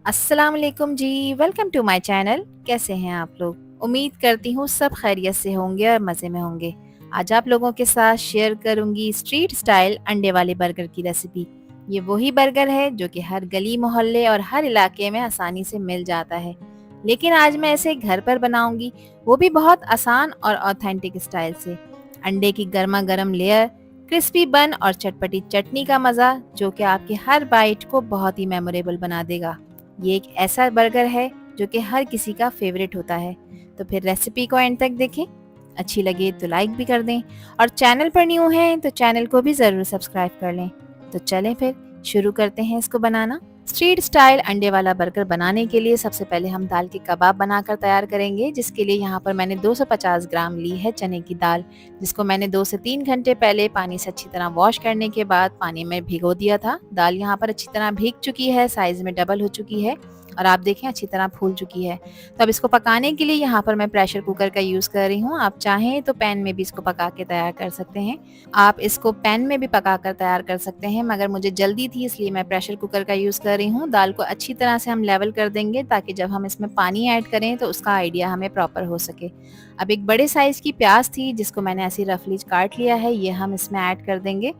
अस्सलाम वालेकुम जी। Welcome to my channel. कैसे हैं आप लोग? उम्मीद करती हूँ सब खैरियत से होंगे और मज़े में होंगे। आज आप लोगों के साथ शेयर करूंगी स्ट्रीट स्टाइल अंडे वाले बर्गर की रेसिपी। ये वही बर्गर है जो कि हर गली मोहल्ले और हर इलाके में आसानी से मिल जाता है, लेकिन आज मैं इसे घर पर बनाऊंगी, वो भी बहुत आसान और ऑथेंटिक स्टाइल से। अंडे की गर्मा गर्म लेयर, क्रिस्पी बन और चटपटी चटनी का मज़ा जो कि आपके हर बाइट को बहुत ही मेमोरेबल बना देगा। ये एक ऐसा बर्गर है जो कि हर किसी का फेवरेट होता है। तो फिर रेसिपी को एंड तक देखें, अच्छी लगे तो लाइक भी कर दें और चैनल पर न्यू हैं तो चैनल को भी ज़रूर सब्सक्राइब कर लें। तो चलें फिर शुरू करते हैं इसको बनाना। स्ट्रीट स्टाइल अंडे वाला बर्गर बनाने के लिए सबसे पहले हम दाल के कबाब बनाकर तैयार करेंगे, जिसके लिए यहाँ पर मैंने 250 ग्राम ली है चने की दाल, जिसको मैंने 2 से 3 घंटे पहले पानी से अच्छी तरह वॉश करने के बाद पानी में भिगो दिया था। दाल यहाँ पर अच्छी तरह भीग चुकी है, साइज़ में डबल हो चुकी है और आप देखें अच्छी तरह फूल चुकी है। तो अब इसको पकाने के लिए यहाँ पर मैं प्रेशर कुकर का यूज़ कर रही हूँ। आप चाहें तो पैन में भी इसको पका के तैयार कर सकते हैं। आप इसको पैन में भी पका कर तैयार कर सकते हैं, मगर मुझे जल्दी थी इसलिए मैं प्रेशर कुकर का यूज़ कर रही हूँ। दाल को अच्छी तरह से हम लेवल कर देंगे ताकि जब हम इसमें पानी ऐड करें तो उसका आइडिया हमें प्रॉपर हो सके। अब एक बड़े साइज़ की प्याज थी जिसको मैंने ऐसे रफली काट लिया है, ये हम इसमें ऐड कर देंगे।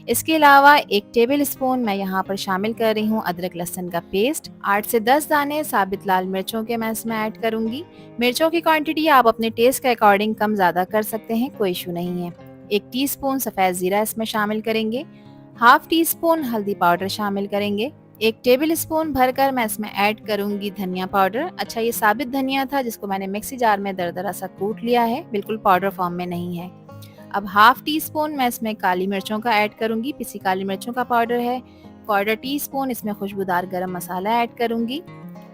इसके अलावा 1 टेबल स्पून मैं यहाँ पर शामिल कर रही हूँ अदरक लहसुन का पेस्ट। 8 से 10 दाने साबित लाल मिर्चों के मैं इसमें ऐड करूँगी। मिर्चों की क्वांटिटी आप अपने टेस्ट के अकॉर्डिंग कम ज़्यादा कर सकते हैं, कोई इशू नहीं है। 1 टीस्पून सफ़ेद ज़ीरा इसमें शामिल करेंगे। हाफ टी स्पून हल्दी पाउडर शामिल करेंगे। 1 टेबल स्पून भरकर मैं इसमें ऐड करूंगी धनिया पाउडर। अच्छा, ये साबित धनिया था जिसको मैंने मिक्सी जार में दरदरा सा कूट लिया है, बिल्कुल पाउडर फॉर्म में नहीं है। अब हाफ टी स्पून मैं इसमें काली मिर्चों का ऐड करूंगी, पिसी काली मिर्चों का पाउडर है। क्वार्टर टी स्पून इसमें खुशबूदार गरम मसाला ऐड करूंगी।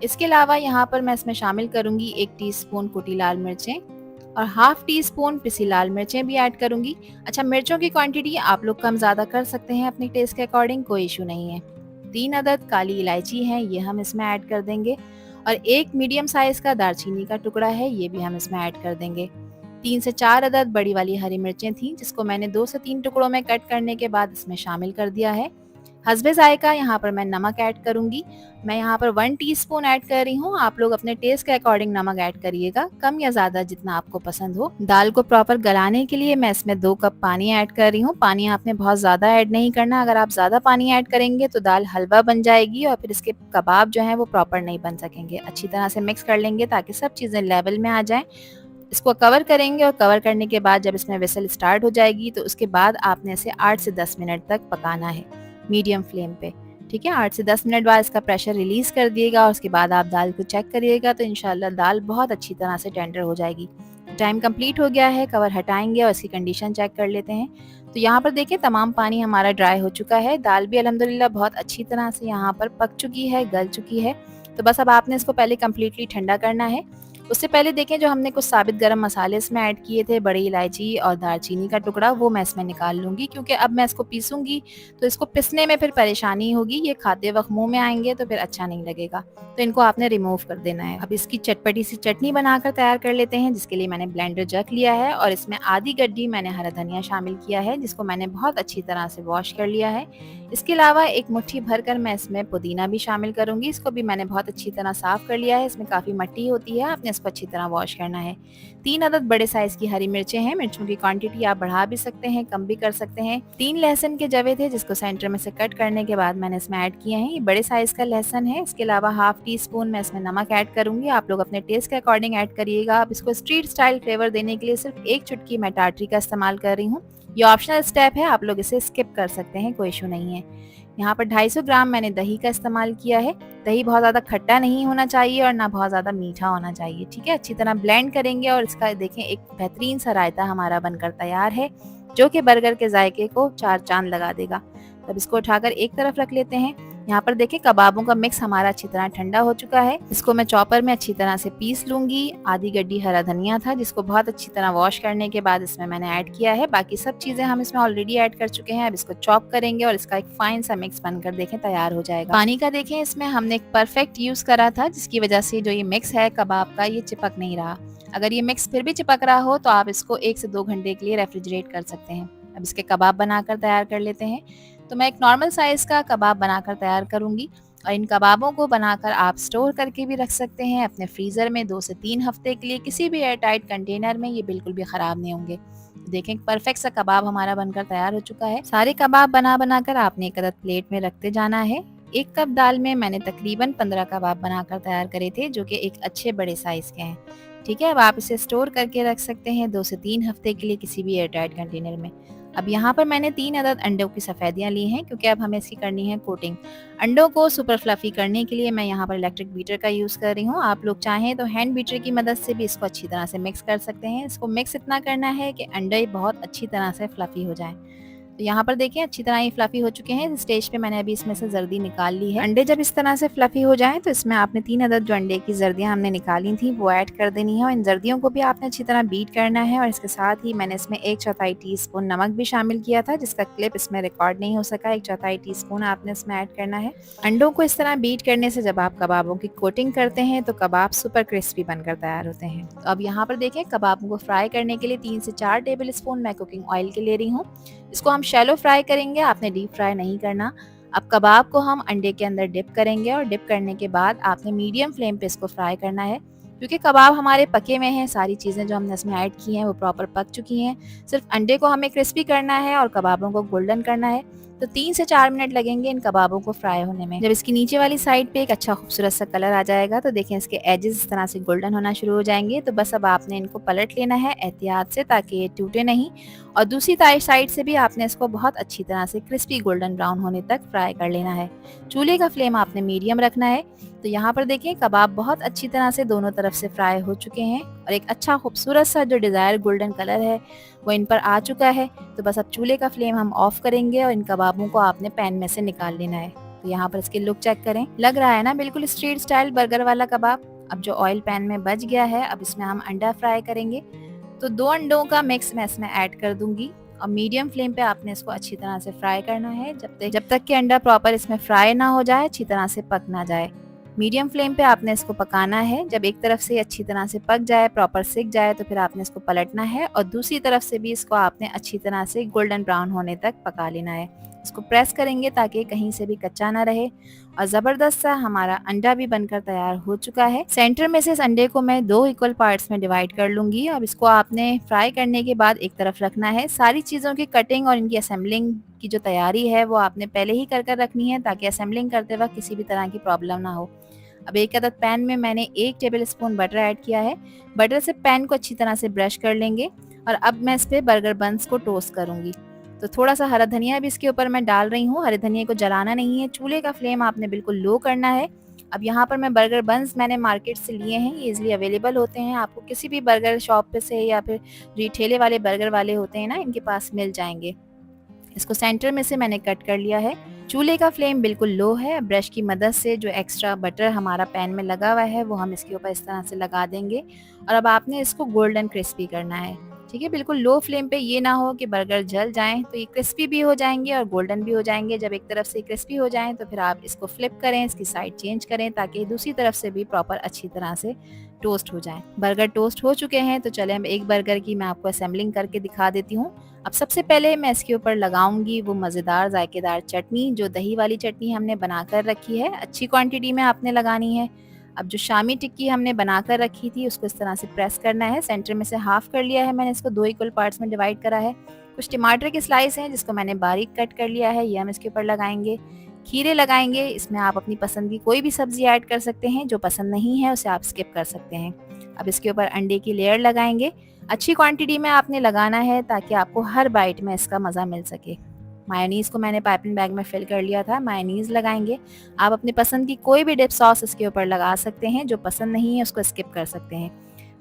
इसके अलावा यहाँ पर मैं इसमें शामिल करूंगी 1 टीस्पून कुटी लाल मिर्चें और हाफ टी स्पून पिसी लाल मिर्चें भी ऐड करूंगी। अच्छा, मिर्चों की क्वांटिटी आप लोग कम ज़्यादा कर सकते हैं अपनी टेस्ट के अकॉर्डिंग, कोई इशू नहीं है। 3 अदद काली इलायची है, ये हम इसमें ऐड कर देंगे और 1 मीडियम साइज़ का दालचीनी का टुकड़ा है, ये भी हम इसमें ऐड कर देंगे। 3 से 4 अदद बड़ी वाली हरी मिर्चें थीं जिसको मैंने 2 से 3 टुकड़ों में कट करने के बाद इसमें शामिल कर दिया है। हस्बे ज़ायक़ा यहाँ पर मैं नमक ऐड करूँगी। मैं यहाँ पर 1 टीस्पून ऐड कर रही हूँ। आप लोग अपने टेस्ट के अकॉर्डिंग नमक ऐड करिएगा, कम या ज़्यादा जितना आपको पसंद हो। दाल को प्रॉपर गलाने के लिए मैं इसमें 2 कप पानी ऐड कर रही हूँ। पानी आपने बहुत ज़्यादा ऐड नहीं करना, अगर आप ज़्यादा पानी ऐड करेंगे तो दाल हलवा बन जाएगी और फिर इसके कबाब जो हैं वो प्रॉपर नहीं बन सकेंगे। अच्छी तरह से मिक्स कर लेंगे ताकि सब चीज़ें लेवल में आ जाएँ। इसको कवर करेंगे और कवर करने के बाद जब इसमें विसल स्टार्ट हो जाएगी तो उसके बाद आपने इसे 8 से 10 मिनट तक पकाना है मीडियम फ्लेम पे। ठीक है, 8 से 10 मिनट बाद इसका प्रेशर रिलीज़ कर दिएगा और उसके बाद आप दाल को चेक करिएगा तो इंशाल्लाह दाल बहुत अच्छी तरह से टेंडर हो जाएगी। टाइम कंप्लीट हो गया है, कवर हटाएंगे और इसकी कंडीशन चेक कर लेते हैं। तो यहाँ पर देखिए तमाम पानी हमारा ड्राई हो चुका है, दाल भी अल्हम्दुलिल्लाह बहुत अच्छी तरह से यहाँ पर पक चुकी है, गल चुकी है। तो बस अब आपने इसको पहले कम्प्लीटली ठंडा करना है। उससे पहले देखें जो हमने कुछ साबित गरम मसाले इसमें ऐड किए थे, बड़ी इलायची और दालचीनी का टुकड़ा, वो मैं इसमें निकाल लूँगी क्योंकि अब मैं इसको पीसूँगी तो इसको पिसने में फिर परेशानी होगी, ये खाते वक्त मुंह में आएंगे तो फिर अच्छा नहीं लगेगा, तो इनको आपने रिमूव कर देना है। अब इसकी चटपटी सी चटनी बनाकर तैयार कर लेते हैं, जिसके लिए मैंने ब्लेंडर जग लिया है और इसमें आधी गड्डी मैंने हरा धनिया शामिल किया है जिसको मैंने बहुत अच्छी तरह से वॉश कर लिया है। इसके अलावा 1 मुट्ठी भरकर मैं इसमें पुदीना भी शामिल करूंगी, इसको भी मैंने बहुत अच्छी तरह साफ कर लिया है, इसमें काफ़ी मट्टी होती है, आपने इसको अच्छी तरह वॉश करना है। 3 अदद बड़े साइज़ की हरी मिर्चें हैं, मिर्चों की क्वांटिटी आप बढ़ा भी सकते हैं, कम भी कर सकते हैं। 3 लहसुन के जवे थे जिसको सेंटर में से कट करने के बाद मैंने इसमें ऐड किए हैं, ये बड़े साइज़ का लहसुन है। इसके अलावा हाफ टी स्पून मैं इसमें नमक ऐड करूंगी, आप लोग अपने टेस्ट के अकॉर्डिंग ऐड करिएगा। आप इसको स्ट्रीट स्टाइल फ्लेवर देने के लिए सिर्फ 1 चुटकी मैं टाटरी का इस्तेमाल कर रही हूँ, ये ऑप्शनल स्टेप है, आप लोग इसे स्किप कर सकते हैं, कोई इशू नहीं है। यहाँ पर 250 ग्राम मैंने दही का इस्तेमाल किया है। दही बहुत ज़्यादा खट्टा नहीं होना चाहिए और ना बहुत ज़्यादा मीठा होना चाहिए। ठीक है, अच्छी तरह ब्लेंड करेंगे और इसका देखें एक बेहतरीन सा रायता हमारा बनकर तैयार है जो कि बर्गर के जायके को 4 चांद लगा देगा। तब इसको उठाकर एक तरफ रख लेते हैं। यहाँ पर देखें कबाबों का मिक्स हमारा अच्छी तरह ठंडा हो चुका है, इसको मैं चॉपर में अच्छी तरह से पीस लूंगी। आधी गड्डी हरा धनिया था जिसको बहुत अच्छी तरह वॉश करने के बाद इसमें मैंने ऐड किया है, बाकी सब चीज़ें हम इसमें ऑलरेडी ऐड कर चुके हैं। अब इसको चॉप करेंगे और इसका एक फाइन सा मिक्स बनकर देखें तैयार हो जाएगा। पानी का देखें इसमें हमने एक परफेक्ट यूज़ करा था जिसकी वजह से जो ये मिक्स है कबाब का ये चिपक नहीं रहा। अगर ये मिक्स फिर भी चिपक रहा हो तो आप इसको 1 से 2 घंटे के लिए रेफ्रिजरेट कर सकते हैं। अब इसके कबाब बनाकर तैयार कर लेते हैं। तो मैं एक नॉर्मल साइज़ का कबाब बनाकर तैयार करूँगी। और इन कबाबों को बनाकर आप स्टोर करके भी रख सकते हैं अपने फ्रीज़र में 2 से 3 हफ्ते के लिए किसी भी एयर टाइट कंटेनर में, ये बिल्कुल भी ख़राब नहीं होंगे। देखें परफेक्ट सा कबाब हमारा बनकर तैयार हो चुका है। सारे कबाब बना कर आपने एक अदद प्लेट में रखते जाना है। 1 कप दाल में मैंने तकरीबन 15 कबाब बनाकर तैयार करे थे, जो कि एक अच्छे बड़े साइज़ के हैं। ठीक है, अब आप इसे स्टोर करके रख सकते हैं 2 से 3 हफ्ते के लिए किसी भी एयर टाइट कंटेनर में। अब यहाँ पर मैंने 3 अदद अंडों की सफ़ेदियाँ ली हैं, क्योंकि अब हमें इसकी करनी है कोटिंग। अंडों को सुपर फ्लफी करने के लिए मैं यहाँ पर इलेक्ट्रिक बीटर का यूज़ कर रही हूँ। आप लोग चाहें तो हैंड बीटर की मदद से भी इसको अच्छी तरह से मिक्स कर सकते हैं। इसको मिक्स इतना करना है कि अंडे बहुत अच्छी तरह से फ्लफी हो जाएँ। तो यहाँ पर देखिए अच्छी तरह ये फ्लफी हो चुके हैं। इस स्टेज पे मैंने अभी इसमें से जर्दी निकाल ली है। अंडे जब इस तरह से फ्लफी हो जाएं तो इसमें आपने 3 अदद जो अंडे की जर्दियाँ हमने निकाली थी वो ऐड कर देनी है, और इन जर्दियों को भी आपने अच्छी तरह बीट करना है। और इसके साथ ही मैंने इसमें 1/4 टीस्पून नमक भी शामिल किया था, जिसका क्लिप इसमें रिकॉर्ड नहीं हो सका। 1/4 टीस्पून आपने इसमें ऐड करना है। अंडों को इस तरह बीट करने से जब आप कबाबों की कोटिंग करते हैं तो कबाब सुपर क्रिस्पी बनकर तैयार होते हैं। तो अब यहाँ पर देखें कबाबों को फ्राई करने के लिए 3 से 4 टेबल स्पून मैं कुकिंग ऑयल के ले रही हूँ। इसको हम शैलो फ्राई करेंगे, आपने डीप फ्राई नहीं करना। अब कबाब को हम अंडे के अंदर डिप करेंगे, और डिप करने के बाद आपने मीडियम फ्लेम पे इसको फ्राई करना है, क्योंकि कबाब हमारे पके में हैं। सारी चीज़ें जो हमने इसमें ऐड की हैं वो प्रॉपर पक चुकी हैं। सिर्फ अंडे को हमें क्रिस्पी करना है और कबाबों को गोल्डन करना है। तो 3 से 4 मिनट लगेंगे इन कबाबों को फ्राई होने में। जब इसकी नीचे वाली साइड पे एक अच्छा खूबसूरत सा कलर आ जाएगा तो देखें इसके एजेस इस तरह से गोल्डन होना शुरू हो जाएंगे। तो बस अब आपने इनको पलट लेना है एहतियात से, ताकि ये टूटे नहीं। और दूसरी साइड से भी आपने इसको बहुत अच्छी तरह से क्रिस्पी गोल्डन ब्राउन होने तक फ्राई कर लेना है। चूल्हे का फ्लेम आपने मीडियम रखना है। तो यहाँ पर देखें कबाब बहुत अच्छी तरह से दोनों तरफ से फ्राई हो चुके हैं, और एक अच्छा खूबसूरत सा जो डिज़ायर गोल्डन कलर है वो इन पर आ चुका है। तो बस अब चूल्हे का फ्लेम हम ऑफ करेंगे, और इन कबाबों को आपने पैन में से निकाल लेना है। तो यहाँ पर इसकी लुक चेक करें, लग रहा है ना बिल्कुल स्ट्रीट स्टाइल बर्गर वाला कबाब। अब जो ऑयल पैन में बच गया है, अब इसमें हम अंडा फ्राई करेंगे। तो 2 अंडों का मिक्स मैं इसमें ऐड कर दूंगी, और मीडियम फ्लेम पे आपने इसको अच्छी तरह से फ्राई करना है जब तक कि अंडा प्रॉपर इसमें फ्राई ना हो जाए, अच्छी तरह से पक ना जाए। मीडियम फ्लेम पे आपने इसको पकाना है। जब एक तरफ से अच्छी तरह से पक जाए, प्रॉपर सिक जाए, तो फिर आपने इसको पलटना है, और दूसरी तरफ से भी इसको आपने अच्छी तरह से गोल्डन ब्राउन होने तक पका लेना है। इसको प्रेस करेंगे ताकि कहीं से भी कच्चा ना रहे। और ज़बरदस्त सा हमारा अंडा भी बनकर तैयार हो चुका है। सेंटर में से इस अंडे को मैं 2 इक्वल पार्ट्स में डिवाइड कर लूँगी। अब इसको आपने फ्राई करने के बाद एक तरफ रखना है। सारी चीज़ों की कटिंग और इनकी असेंबलिंग की जो तैयारी है वो आपने पहले ही कर रखनी है, ताकि असेंबलिंग करते वक्त किसी भी तरह की प्रॉब्लम ना हो। अब एक अदद पैन में मैंने 1 टेबल स्पून बटर ऐड किया है। बटर से पैन को अच्छी तरह से ब्रश कर लेंगे, और अब मैं इस पे बर्गर बन्स को टोस्ट करूँगी। तो थोड़ा सा हरा धनिया भी इसके ऊपर मैं डाल रही हूँ। हरे धनिया को जलाना नहीं है, चूल्हे का फ्लेम आपने बिल्कुल लो करना है। अब यहाँ पर मैं बर्गर बन्स मैंने मार्केट से लिए हैं, ये इजीली अवेलेबल होते हैं। आपको किसी भी बर्गर शॉप पे से या फिर जो ठेले वाले बर्गर वाले होते हैं ना, इनके पास मिल जाएंगे। इसको सेंटर में से मैंने कट कर लिया है। चूल्हे का फ्लेम बिल्कुल लो है। ब्रश की मदद से जो एक्स्ट्रा बटर हमारा पैन में लगा हुआ है वो हम इसके ऊपर इस तरह से लगा देंगे, और अब आपने इसको गोल्डन क्रिस्पी करना है। ठीक है, बिल्कुल लो फ्लेम पे, ये ना हो कि बर्गर जल जाएं। तो ये क्रिस्पी भी हो जाएंगे और गोल्डन भी हो जाएंगे। जब एक तरफ से क्रिस्पी हो जाएं तो फिर आप इसको फ्लिप करें, इसकी साइड चेंज करें, ताकि दूसरी तरफ से भी प्रॉपर अच्छी तरह से टोस्ट हो जाएं। बर्गर टोस्ट हो चुके हैं, तो चले हम एक बर्गर की मैं आपको असेंबलिंग करके दिखा देती हूँ। अब सबसे पहले मैं इसके ऊपर लगाऊंगी वो मज़ेदार जायकेदार चटनी, जो दही वाली चटनी हमने बनाकर रखी है। अच्छी क्वांटिटी में आपने लगानी है। अब जो शामी टिक्की हमने बनाकर रखी थी उसको इस तरह से प्रेस करना है। सेंटर में से हाफ कर लिया है मैंने, इसको 2 इक्वल पार्ट्स में डिवाइड करा है। कुछ टमाटर के स्लाइस हैं जिसको मैंने बारीक कट कर लिया है, ये हम इसके ऊपर लगाएंगे। खीरे लगाएंगे, इसमें आप अपनी पसंद की कोई भी सब्जी ऐड कर सकते हैं। जो पसंद नहीं है उसे आप स्किप कर सकते हैं। अब इसके ऊपर अंडे की लेयर लगाएंगे। अच्छी क्वांटिटी में आपने लगाना है ताकि आपको हर बाइट में इसका मज़ा मिल सके। मायोनीज़ को मैंने पाइपिंग बैग में फिल कर लिया था। मायोनीज़ लगाएंगे। आप अपनी पसंद की कोई भी डिप सॉस इसके ऊपर लगा सकते हैं। जो पसंद नहीं है उसको स्किप कर सकते हैं।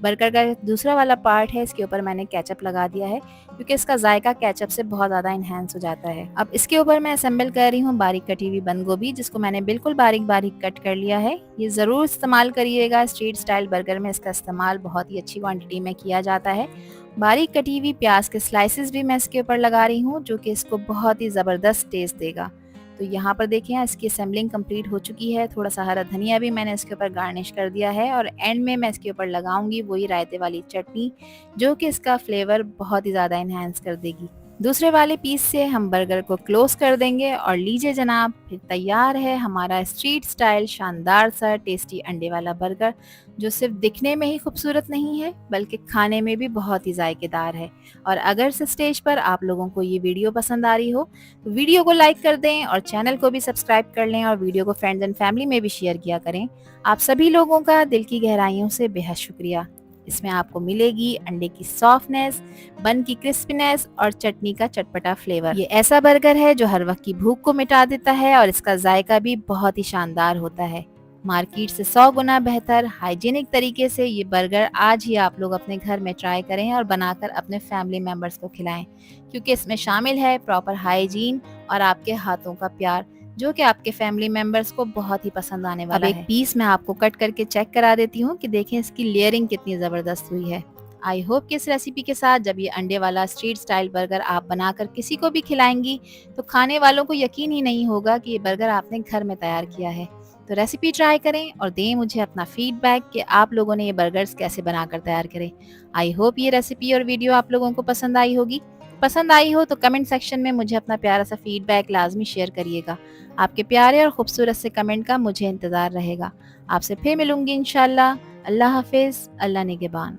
बर्गर का दूसरा वाला पार्ट है, इसके ऊपर मैंने केचप लगा दिया है, क्योंकि इसका जायका केचप से बहुत ज़्यादा इन्हेंस हो जाता है। अब इसके ऊपर मैं असेंबल कर रही हूँ बारीक कटी हुई बंद गोभी, जिसको मैंने बिल्कुल बारीक बारीक कट कर लिया है। ये ज़रूर इस्तेमाल करिएगा, स्ट्रीट स्टाइल बर्गर में इसका इस्तेमाल बहुत ही अच्छी क्वांटिटी में किया जाता है। बारीक कटी हुई प्याज के स्लाइसेस भी मैं इसके ऊपर लगा रही हूँ, जो कि इसको बहुत ही ज़बरदस्त टेस्ट देगा। तो यहाँ पर देखिए इसकी असेंबलिंग कंप्लीट हो चुकी है। थोड़ा सा हरा धनिया भी मैंने इसके ऊपर गार्निश कर दिया है, और एंड में मैं इसके ऊपर लगाऊंगी वही रायते वाली चटनी, जो कि इसका फ्लेवर बहुत ही ज़्यादा इन्हेंस कर देगी। दूसरे वाले पीस से हम बर्गर को क्लोज कर देंगे और लीजिए जनाब, फिर तैयार है हमारा स्ट्रीट स्टाइल शानदार सा टेस्टी अंडे वाला बर्गर, जो सिर्फ दिखने में ही खूबसूरत नहीं है बल्कि खाने में भी बहुत ही जायकेदार है। और अगर इस स्टेज पर आप लोगों को ये वीडियो पसंद आ रही हो तो वीडियो को लाइक कर दें और चैनल को भी सब्सक्राइब कर लें और वीडियो को फ्रेंड्स एंड फैमिली में भी शेयर किया करें। आप सभी लोगों का दिल की गहराइयों से बेहद शुक्रिया। इसमें आपको मिलेगी अंडे की सॉफ्टनेस, बन की क्रिस्पीनेस और चटनी का चटपटा फ्लेवर। ये ऐसा बर्गर है जो हर वक्त की भूख को मिटा देता है और इसका जायका भी बहुत ही शानदार होता है। मार्केट से 100 गुना बेहतर हाइजीनिक तरीके से ये बर्गर आज ही आप लोग अपने घर में ट्राई करें और बनाकर अपने फैमिली मेंबर्स को खिलाएं, क्योंकि इसमें शामिल है प्रॉपर हाइजीन और आपके हाथों का प्यार, जो कि आपके फैमिली मेंबर्स को बहुत ही पसंद आने वाला है। अब एक पीस मैं आपको कट करके चेक करा देती हूँ कि देखें इसकी लेयरिंग कितनी ज़बरदस्त हुई है। आई होप कि इस रेसिपी के साथ जब ये अंडे वाला स्ट्रीट स्टाइल बर्गर आप बनाकर किसी को भी खिलाएंगी तो खाने वालों को यकीन ही नहीं होगा कि ये बर्गर आपने घर में तैयार किया है। तो रेसिपी ट्राई करें और दें मुझे अपना फीडबैक कि आप लोगों ने ये बर्गर्स कैसे बनाकर तैयार करें। आई होप ये रेसिपी और वीडियो आप लोगों को पसंद आई होगी। पसंद आई हो तो कमेंट सेक्शन में मुझे अपना प्यारा सा फीडबैक लाजमी शेयर करिएगा। आपके प्यारे और खूबसूरत से कमेंट का मुझे इंतज़ार रहेगा। आपसे फिर मिलूंगी इंशाल्लाह। अल्लाह हाफिज़, अल्लाह निगहबान।